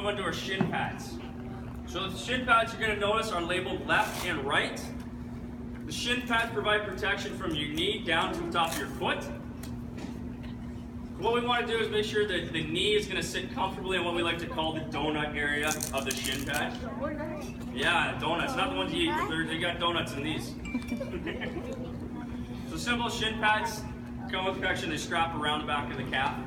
on to our shin pads. So the shin pads you're going to notice are labeled left and right. The shin pads provide protection from your knee down to the top of your foot. What we want to do is make sure that the knee is going to sit comfortably in what we like to call the donut area of the shin pad. Yeah, donuts, not the ones you eat. They got donuts in these. So simple shin pads come with protection. They strap around the back of the calf.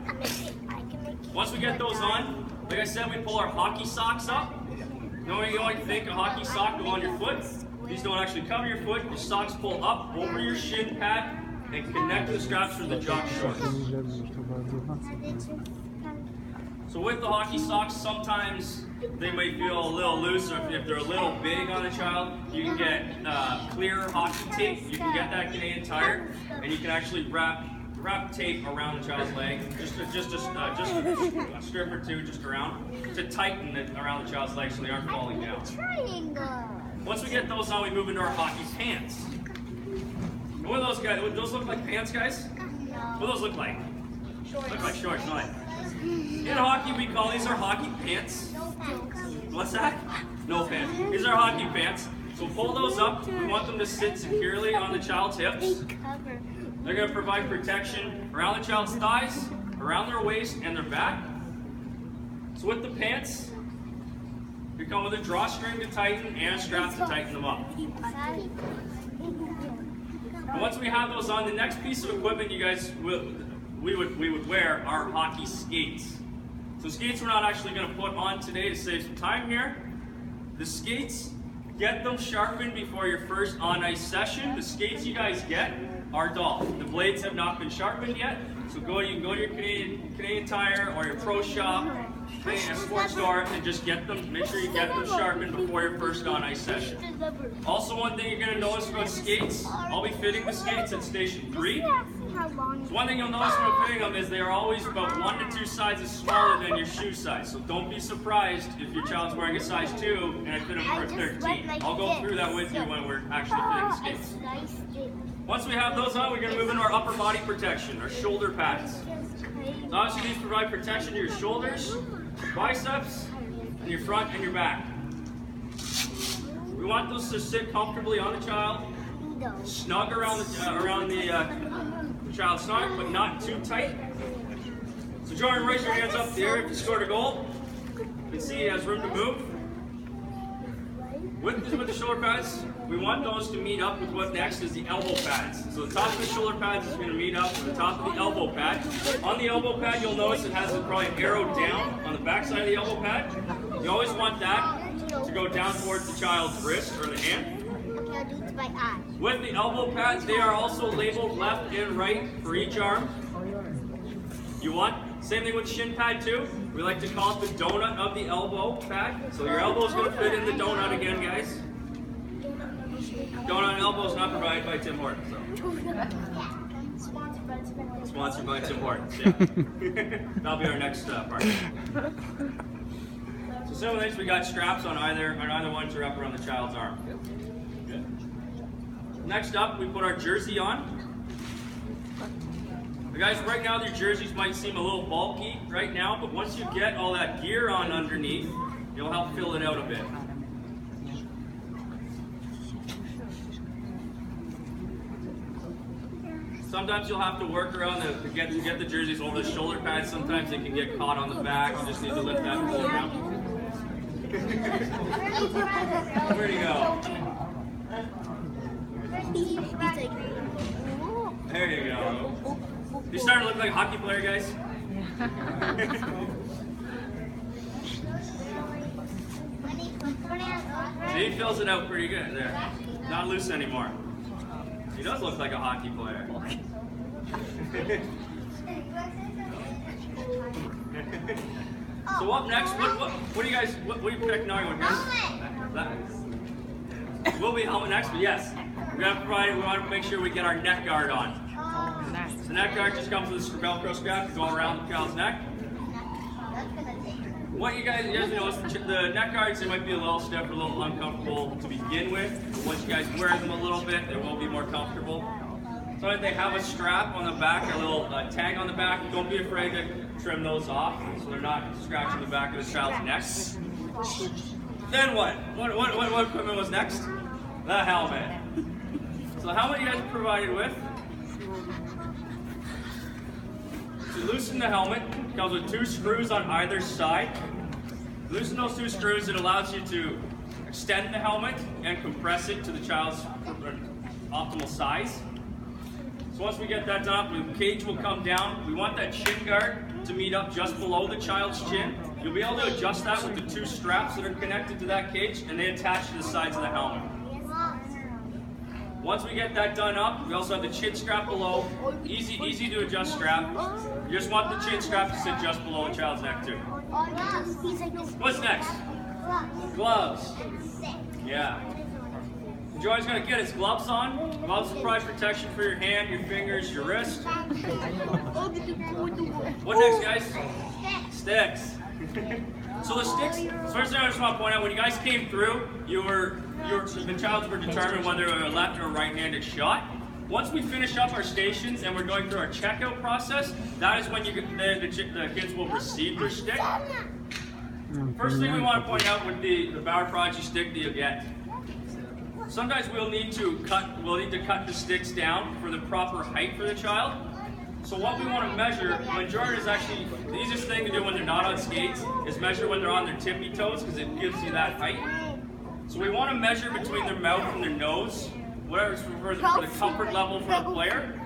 Once we get those on, like I said, we pull our hockey socks up. You know, you always think a hockey sock go on your foot. These don't actually cover your foot. Your socks pull up over your shin pad and connect to the straps for the jock shorts. So with the hockey socks, sometimes they may feel a little loose, or if they're a little big on a child, you can get clear hockey tape. You can get that Canadian Tire, and you can actually wrap tape around the child's leg, just a strip or two just around, to tighten it around the child's leg so they aren't falling down. Once we get those on, we move into our hockey pants. What are those guys? Would those look like pants, guys? What do those look like? Look like shorts, not like. In hockey, we call these our hockey pants. What's that? No pants. These are hockey pants. So pull those up. We want them to sit securely on the child's hips. They're going to provide protection around the child's thighs, around their waist, and their back. So with the pants, they come with a drawstring to tighten and a strap to tighten them up. And once we have those on, the next piece of equipment you guys we would wear are hockey skates. So skates we're not actually going to put on today to save some time here. The skates, get them sharpened before your first on-ice session. The skates you guys get are dull. The blades have not been sharpened yet. So you can go to your Canadian Tire or your Pro Shop, a sports store, and just get them. Make sure you get them sharpened before your first on-ice session. Also, one thing you're going to notice about skates, I'll be fitting the skates at Station 3. So one thing you'll notice when I'm fitting them is they are always about 1 to 2 sizes smaller than your shoe size. So don't be surprised if your child's wearing a size 2 and I fit them for a 13. I'll go through that with you when we're actually fitting the skates. Once we have those on, we're going to move into our upper body protection, our shoulder pads. So obviously these provide protection to your shoulders, your biceps, and your front and your back. We want those to sit comfortably on the child, snug around the child's stomach, but not too tight. So Jordan, raise your hands up there if you scored a goal. You can see he has room to move. With the shoulder pads, we want those to meet up with what next is the elbow pads. So the top of the shoulder pads is going to meet up with the top of the elbow pad. On the elbow pad, you'll notice it has probably an arrow down on the back side of the elbow pad. You always want that to go down towards the child's wrist or the hand. With the elbow pads, they are also labeled left and right for each arm. You want, same thing with shin pad too. We like to call it the donut of the elbow pad. So your elbow is going to fit in the donut again, guys. Donut and elbow is not provided by Tim Hortons. So. Sponsored by Tim Hortons, yeah. That'll be our next part. So some of these, we got straps on either one to wrap around the child's arm. Next up, we put our jersey on. Guys, right now your jerseys might seem a little bulky right now, but once you get all that gear on underneath, it'll help fill it out a bit. Sometimes you'll have to work around to get the jerseys over the shoulder pads. Sometimes they can get caught on the back. You just need to lift that and pull it around. Where'd he go? There you go. You're starting to look like a hockey player, guys. See, he fills it out pretty good there. Not loose anymore. He does look like a hockey player. So up next, what do you guys, what are you picking on here? Will be helmet next, but yes. We want to make sure we get our neck guard on. The neck guard just comes with a Velcro strap to go around the child's neck. What you guys notice, the neck guards, they might be a little stiff, a little uncomfortable to begin with. But once you guys wear them a little bit, they will be more comfortable. Sometimes they have a strap on the back, a little tag on the back. Don't be afraid trim those off so they're not scratching the back of the child's neck. Then what? What equipment was next? The helmet. So the helmet you guys are provided with. To loosen the helmet, it comes with 2 screws on either side. Loosen those 2 screws, it allows you to extend the helmet and compress it to the child's optimal size. So once we get that done, the cage will come down. We want that chin guard to meet up just below the child's chin. You'll be able to adjust that with the 2 straps that are connected to that cage, and they attach to the sides of the helmet. Once we get that done up, we also have the chin strap below. Easy to adjust strap. You just want the chin strap to sit just below the child's neck too. What's next? Gloves. Yeah. Joy's gonna get his gloves on. Gloves provide protection for your hand, your fingers, your wrist. What next, guys? Sticks. So the sticks, first thing I just want to point out, when you guys came through, the childs were determined whether they were a left or right-handed shot. Once we finish up our stations and we're going through our checkout process, that is when the kids will receive their stick. First thing we want to point out with the Bauer Prodigy stick that you get. Sometimes we'll need to cut the sticks down for the proper height for the child. So what we want to measure, the majority is actually, the easiest thing to do when they're not on skates is measure when they're on their tippy toes because it gives you that height. So we want to measure between their mouth and their nose, whatever's for the comfort level for the player.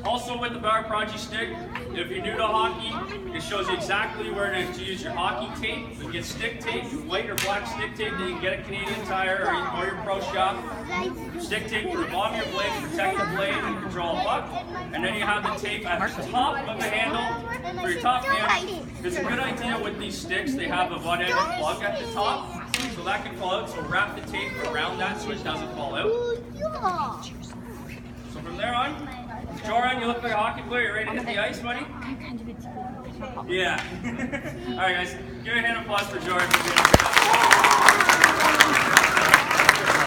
Also with the Bauer Prodigy stick, if you're new to hockey, it shows you exactly where to use your hockey tape. You get stick tape, white or black stick tape that you can get at Canadian Tire or your pro shop. Stick tape for the bottom of your blade to protect the blade and control the puck. And then you have the tape at the top of the handle for your top handle. It's a good idea with these sticks, they have a butt-ended plug at the top, so that can fall out. So wrap the tape around that so it doesn't fall out. So from there on, Joran, you look like a hockey player. You ready to hit the ice, buddy? Yeah. All right, guys. Give a hand of applause for Joran.